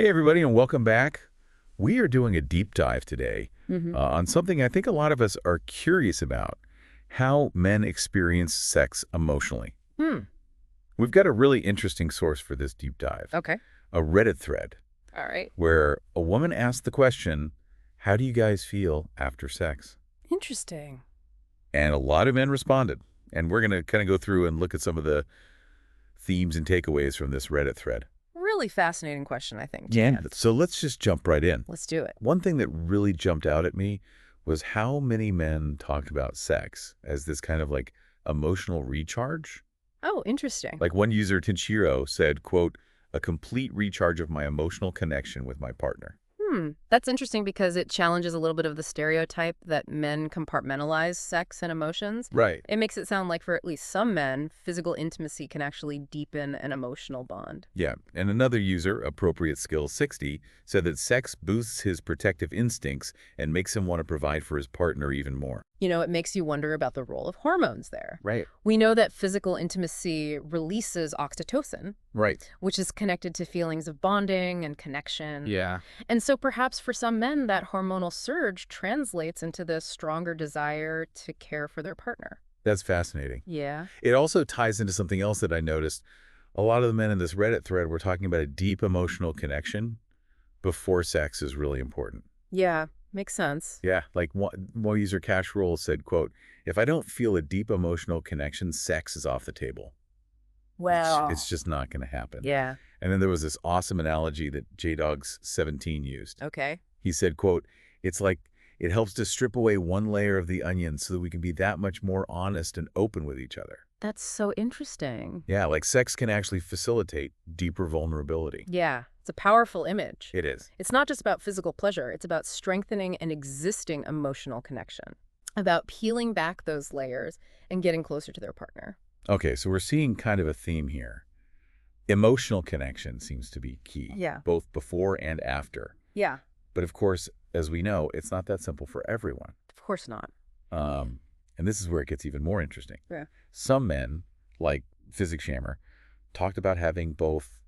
Hey, everybody, and welcome back. We are doing a deep dive today on something I think a lot of us are curious about, how men experience sex emotionally. Hmm. We've got a really interesting source for this deep dive, Okay. a Reddit thread, All right. where a woman asked the question, how do you guys feel after sex? Interesting. And a lot of men responded. And we're going to kind of go through and look at some of the themes and takeaways from this Reddit thread. Really fascinating question, I think. Yeah. So let's just jump right in. Let's do it. One thing that really jumped out at me was how many men talked about sex as this kind of like emotional recharge. Oh, interesting. Like one user, Tinchiro, said, quote, a complete recharge of my emotional connection with my partner. That's interesting because it challenges a little bit of the stereotype that men compartmentalize sex and emotions. Right. It makes it sound like for at least some men, physical intimacy can actually deepen an emotional bond. Yeah. And another user, Appropriate Skill 60, said that sex boosts his protective instincts and makes him want to provide for his partner even more. You know, it makes you wonder about the role of hormones there. Right. We know that physical intimacy releases oxytocin, Right. which is connected to feelings of bonding and connection. Yeah. And so perhaps for some men, that hormonal surge translates into this stronger desire to care for their partner. That's fascinating. Yeah. It also ties into something else that I noticed. A lot of the men in this Reddit thread were talking about a deep emotional connection before sex is really important. Yeah. Makes sense. Yeah, like one user, Cash Roll, said, quote, if I don't feel a deep emotional connection, sex is off the table. It's just not going to happen. Yeah. And then there was this awesome analogy that JDogs17 used. Okay. He said, quote, it's like it helps to strip away one layer of the onion so that we can be that much more honest and open with each other. That's so interesting. Yeah, like sex can actually facilitate deeper vulnerability. Yeah. It's a powerful image. It is. It's not just about physical pleasure. It's about strengthening an existing emotional connection, about peeling back those layers and getting closer to their partner. Okay, so we're seeing kind of a theme here. Emotional connection seems to be key, Yeah. both before and after. Yeah. But of course, as we know, it's not that simple for everyone. Of course not. And this is where it gets even more interesting. Yeah. Some men, like Physics Shammer, talked about having both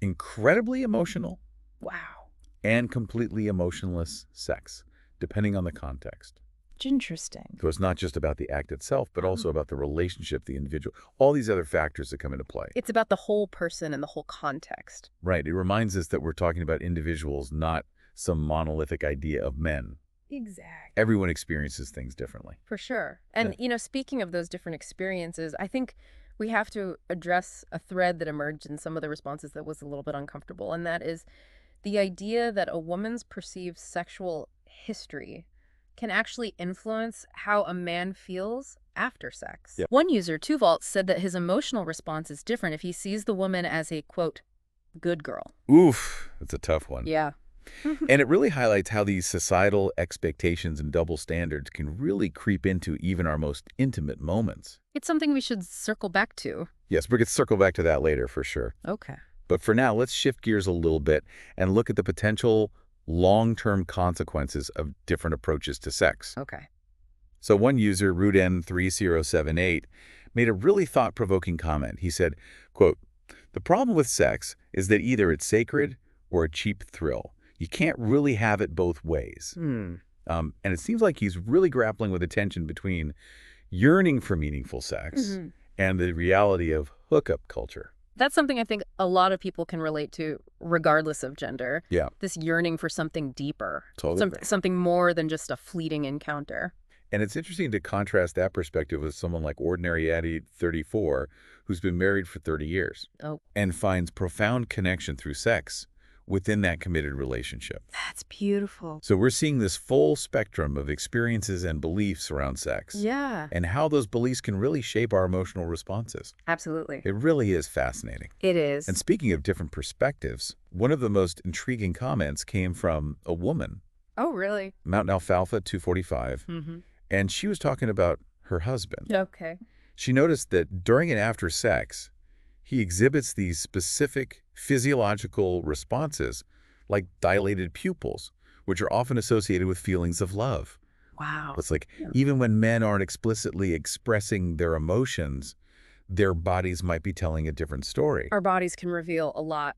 incredibly emotional Wow. and completely emotionless sex, depending on the context. Interesting. So it's not just about the act itself, but also about the relationship, the individual, all these other factors that come into play. It's about the whole person and the whole context. Right. It reminds us that we're talking about individuals, not some monolithic idea of men. Exactly. Everyone experiences things differently. For sure. And, speaking of those different experiences, I think we have to address a thread that emerged in some of the responses that was a little bit uncomfortable, and that is the idea that a woman's perceived sexual history can actually influence how a man feels after sex. Yep. One user, Tuvault, said that his emotional response is different if he sees the woman as a, quote, good girl. Oof, that's a tough one. Yeah. And it really highlights how these societal expectations and double standards can really creep into even our most intimate moments. It's something we should circle back to. Yes, we're going to circle back to that later for sure. Okay. But for now, let's shift gears a little bit and look at the potential long-term consequences of different approaches to sex. Okay. So one user, Ruden3078, made a really thought-provoking comment. He said, quote, the problem with sex is that either it's sacred or a cheap thrill. You can't really have it both ways. And it seems like he's really grappling with the tension between yearning for meaningful sex and the reality of hookup culture. That's something I think a lot of people can relate to, regardless of gender. Yeah. This yearning for something deeper. Totally. Something more than just a fleeting encounter. And it's interesting to contrast that perspective with someone like Ordinary Addie 34, who's been married for 30 years and finds profound connection through sex within that committed relationship. That's beautiful. So we're seeing this full spectrum of experiences and beliefs around sex. Yeah. And how those beliefs can really shape our emotional responses. Absolutely. It really is fascinating. It is. And speaking of different perspectives, one of the most intriguing comments came from a woman, Oh, really? Mountain Alfalfa 245, and she was talking about her husband. Okay. She noticed that during and after sex, he exhibits these specific physiological responses like dilated pupils, which are often associated with feelings of love. Wow. It's like even when men aren't explicitly expressing their emotions, their bodies might be telling a different story. Our bodies can reveal a lot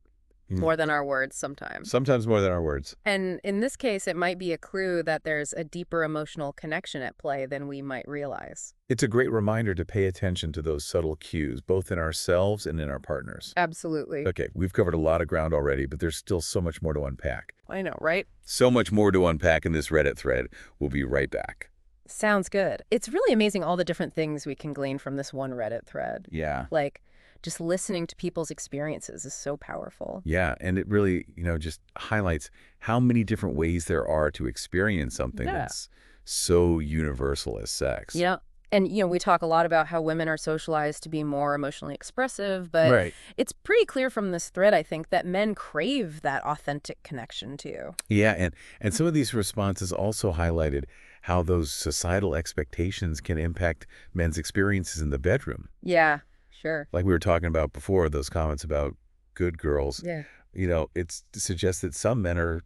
more than our words sometimes. Sometimes more than our words. And in this case, it might be a clue that there's a deeper emotional connection at play than we might realize. It's a great reminder to pay attention to those subtle cues, both in ourselves and in our partners. Absolutely. Okay, we've covered a lot of ground already, but there's still so much more to unpack. I know, right? So much more to unpack in this Reddit thread. We'll be right back. Sounds good. It's really amazing all the different things we can glean from this one Reddit thread. Yeah. Like, just listening to people's experiences is so powerful. Yeah, and it really, just highlights how many different ways there are to experience something that's so universal as sex. Yeah. And, we talk a lot about how women are socialized to be more emotionally expressive, but Right. it's pretty clear from this thread, I think, that men crave that authentic connection too. Yeah, and some of these responses also highlighted how those societal expectations can impact men's experiences in the bedroom. Yeah, sure. Like we were talking about before, those comments about good girls. Yeah. It suggests that some men are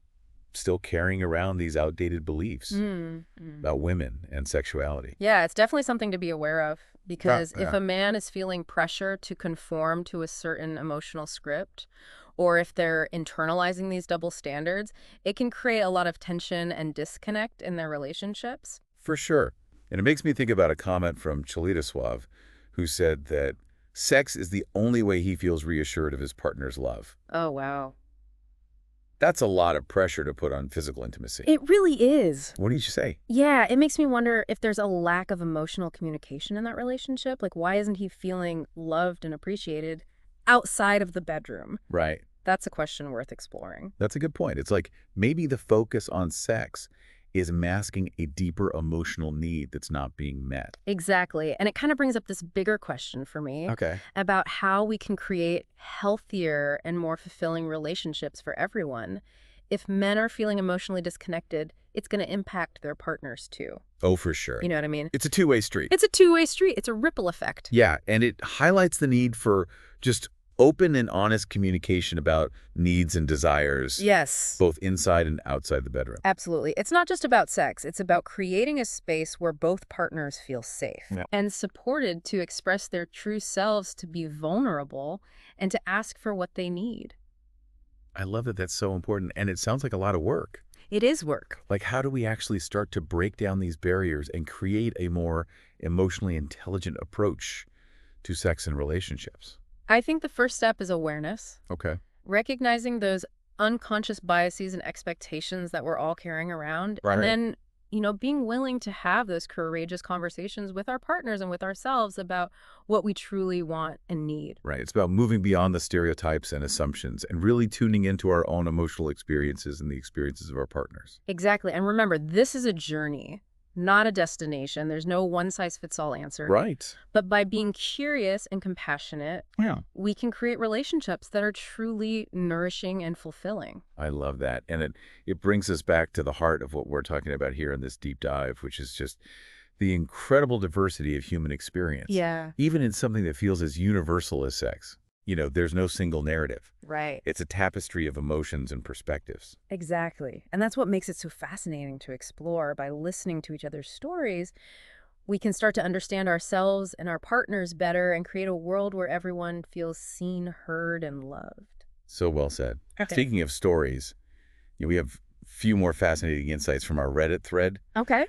still carrying around these outdated beliefs about women and sexuality. Yeah, it's definitely something to be aware of because if yeah. a man is feeling pressure to conform to a certain emotional script, or if they're internalizing these double standards, it can create a lot of tension and disconnect in their relationships. For sure. And it makes me think about a comment from Cholita Suave, who said that sex is the only way he feels reassured of his partner's love. Oh, wow. That's a lot of pressure to put on physical intimacy. It really is. What did you say? Yeah, it makes me wonder if there's a lack of emotional communication in that relationship. Like, why isn't he feeling loved and appreciated outside of the bedroom? Right. That's a question worth exploring. That's a good point. It's like maybe the focus on sex is masking a deeper emotional need that's not being met. Exactly. And it kind of brings up this bigger question for me Okay. about how we can create healthier and more fulfilling relationships for everyone. If men are feeling emotionally disconnected, it's going to impact their partners too. Oh, for sure. You know what I mean? It's a two-way street. It's a two-way street. It's a ripple effect. Yeah, and it highlights the need for just open and honest communication about needs and desires, Yes. both inside and outside the bedroom. Absolutely. It's not just about sex. It's about creating a space where both partners feel safe and supported to express their true selves, to be vulnerable, and to ask for what they need. I love that that's so important, and it sounds like a lot of work. It is work. Like, how do we actually start to break down these barriers and create a more emotionally intelligent approach to sex and relationships? I think the first step is awareness. Okay. Recognizing those unconscious biases and expectations that we're all carrying around. Right. And then, being willing to have those courageous conversations with our partners and with ourselves about what we truly want and need. Right. It's about moving beyond the stereotypes and assumptions and really tuning into our own emotional experiences and the experiences of our partners. Exactly. And remember, this is a journey, not a destination. There's no one-size-fits-all answer. Right. But by being curious and compassionate, Yeah. we can create relationships that are truly nourishing and fulfilling. I love that. And it brings us back to the heart of what we're talking about here in this deep dive, which is just the incredible diversity of human experience. Yeah. Even in something that feels as universal as sex. There's no single narrative. Right. It's a tapestry of emotions and perspectives. Exactly. And that's what makes it so fascinating to explore. By listening to each other's stories, we can start to understand ourselves and our partners better and create a world where everyone feels seen, heard, and loved. So well said. Okay. Speaking of stories, we have a few more fascinating insights from our Reddit thread. Okay.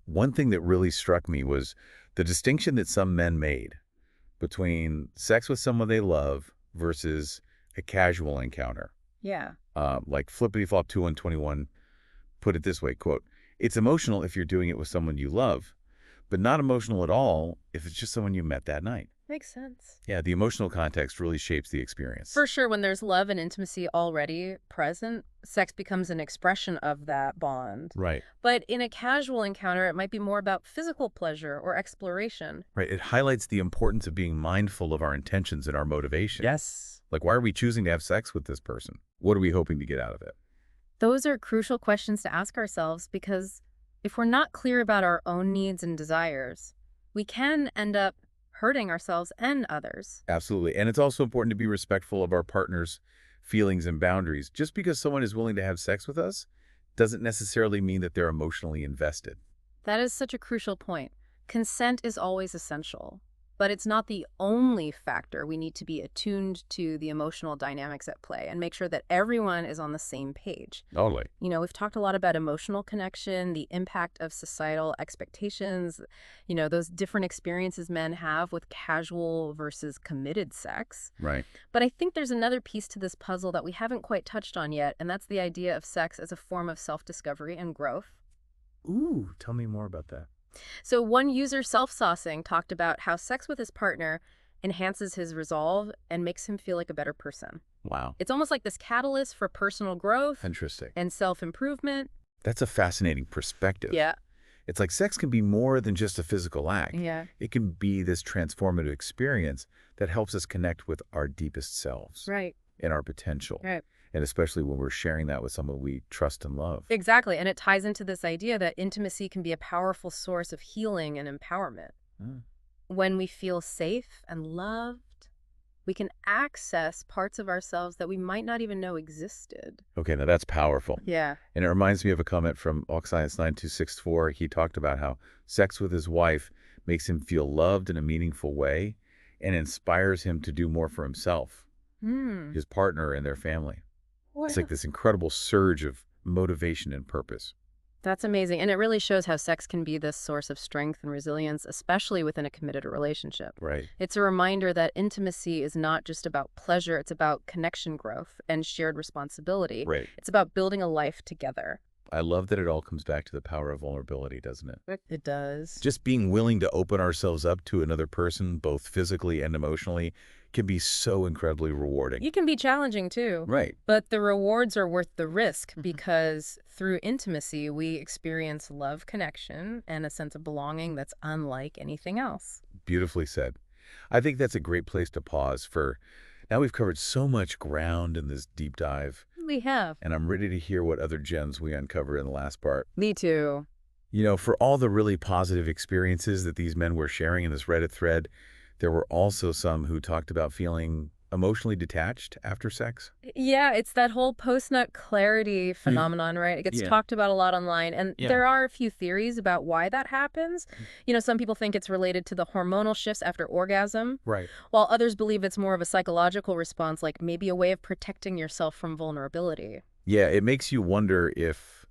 One thing that really struck me was the distinction that some men made between sex with someone they love versus a casual encounter. Yeah. Like Flippity Flop 2121 put it this way, quote, "It's emotional if you're doing it with someone you love, but not emotional at all if it's just someone you met that night." Makes sense. Yeah, the emotional context really shapes the experience. For sure, when there's love and intimacy already present, sex becomes an expression of that bond. Right. But in a casual encounter, it might be more about physical pleasure or exploration. Right. It highlights the importance of being mindful of our intentions and our motivation. Yes. Like, why are we choosing to have sex with this person? What are we hoping to get out of it? Those are crucial questions to ask ourselves because if we're not clear about our own needs and desires, we can end up hurting ourselves and others. Absolutely. And it's also important to be respectful of our partner's feelings and boundaries. Just because someone is willing to have sex with us doesn't necessarily mean that they're emotionally invested. That is such a crucial point. Consent is always essential. But it's not the only factor. We need to be attuned to the emotional dynamics at play and make sure that everyone is on the same page. Totally. We've talked a lot about emotional connection, the impact of societal expectations, those different experiences men have with casual versus committed sex. Right. But I think there's another piece to this puzzle that we haven't quite touched on yet, and that's the idea of sex as a form of self-discovery and growth. Ooh, tell me more about that. So one user, Self-Saucing, talked about how sex with his partner enhances his resolve and makes him feel like a better person. Wow. It's almost like this catalyst for personal growth Interesting. and self-improvement. That's a fascinating perspective. Yeah. It's like sex can be more than just a physical act. Yeah. It can be this transformative experience that helps us connect with our deepest selves Right. and our potential. Right. And especially when we're sharing that with someone we trust and love. Exactly. And it ties into this idea that intimacy can be a powerful source of healing and empowerment. Mm. When we feel safe and loved, we can access parts of ourselves that we might not even know existed. Okay, now that's powerful. Yeah. And it reminds me of a comment from AuxScience9264. He talked about how sex with his wife makes him feel loved in a meaningful way and inspires him to do more for himself, his partner, and their family. It's like this incredible surge of motivation and purpose. That's amazing. And it really shows how sex can be this source of strength and resilience, especially within a committed relationship. Right. It's a reminder that intimacy is not just about pleasure, it's about connection growth and shared responsibility. Right. It's about building a life together. I love that it all comes back to the power of vulnerability, doesn't it? It does. Just being willing to open ourselves up to another person, both physically and emotionally, can be so incredibly rewarding. You can be challenging too. Right. But the rewards are worth the risk because through intimacy, we experience love, connection, and a sense of belonging that's unlike anything else. Beautifully said. I think that's a great place to pause for. Now we've covered so much ground in this deep dive, We have. and I'm ready to hear what other gems we uncover in the last part. Me too. For all the really positive experiences that these men were sharing in this Reddit thread, there were also some who talked about feeling emotionally detached after sex. Yeah, it's that whole post-nut clarity phenomenon, right? It gets Yeah. talked about a lot online, and Yeah. there are a few theories about why that happens. Some people think it's related to the hormonal shifts after orgasm, Right. while others believe it's more of a psychological response, like maybe a way of protecting yourself from vulnerability. Yeah, it makes you wonder if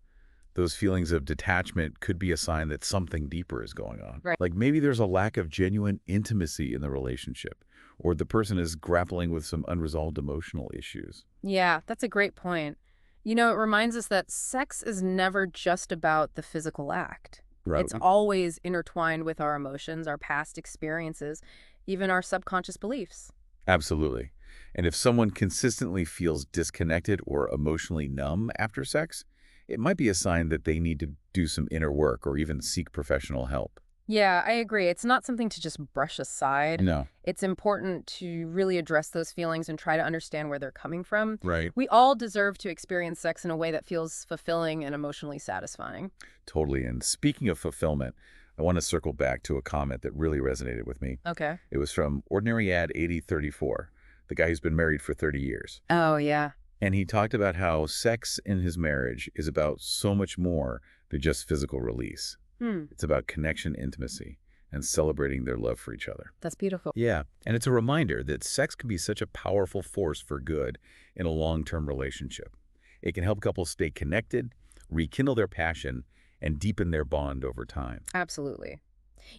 those feelings of detachment could be a sign that something deeper is going on. Right. Like maybe there's a lack of genuine intimacy in the relationship, or the person is grappling with some unresolved emotional issues. Yeah, that's a great point. It reminds us that sex is never just about the physical act. Right. It's always intertwined with our emotions, our past experiences, even our subconscious beliefs. Absolutely. And if someone consistently feels disconnected or emotionally numb after sex, it might be a sign that they need to do some inner work or even seek professional help. Yeah, I agree. It's not something to just brush aside. No. It's important to really address those feelings and try to understand where they're coming from. Right. We all deserve to experience sex in a way that feels fulfilling and emotionally satisfying. Totally. And speaking of fulfillment, I want to circle back to a comment that really resonated with me. Okay. It was from Ordinary Ad 8034, the guy who's been married for 30 years. Oh, yeah. And he talked about how sex in his marriage is about so much more than just physical release. It's about connection, intimacy, and celebrating their love for each other. That's beautiful. Yeah, and it's a reminder that sex can be such a powerful force for good in a long-term relationship. It can help couples stay connected, rekindle their passion, and deepen their bond over time. Absolutely.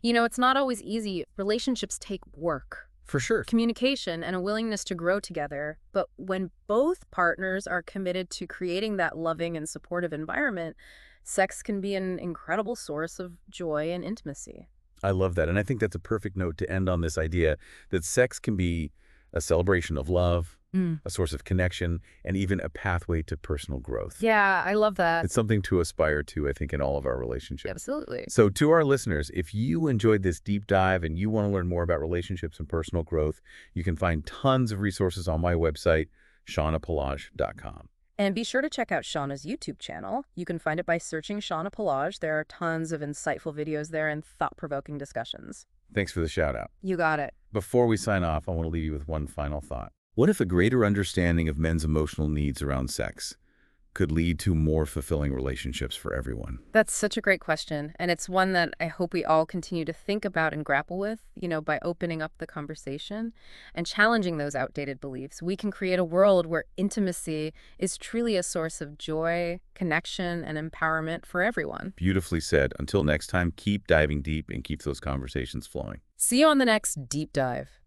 It's not always easy. Relationships take work, For sure. communication, and a willingness to grow together. But when both partners are committed to creating that loving and supportive environment, sex can be an incredible source of joy and intimacy. I love that. And I think that's a perfect note to end on, this idea that sex can be a celebration of love, a source of connection, and even a pathway to personal growth. Yeah, I love that. It's something to aspire to, I think, in all of our relationships. Absolutely. So to our listeners, if you enjoyed this deep dive and you want to learn more about relationships and personal growth, you can find tons of resources on my website, shaunapelage.com. And be sure to check out Shauna's YouTube channel. You can find it by searching Shauna Pelage. There are tons of insightful videos there and thought-provoking discussions. Thanks for the shout out. You got it. Before we sign off, I want to leave you with one final thought. What if a greater understanding of men's emotional needs around sex could lead to more fulfilling relationships for everyone? That's such a great question, and it's one that I hope we all continue to think about and grapple with, by opening up the conversation and challenging those outdated beliefs. We can create a world where intimacy is truly a source of joy, connection, and empowerment for everyone. Beautifully said. Until next time, keep diving deep and keep those conversations flowing. See you on the next Deep Dive.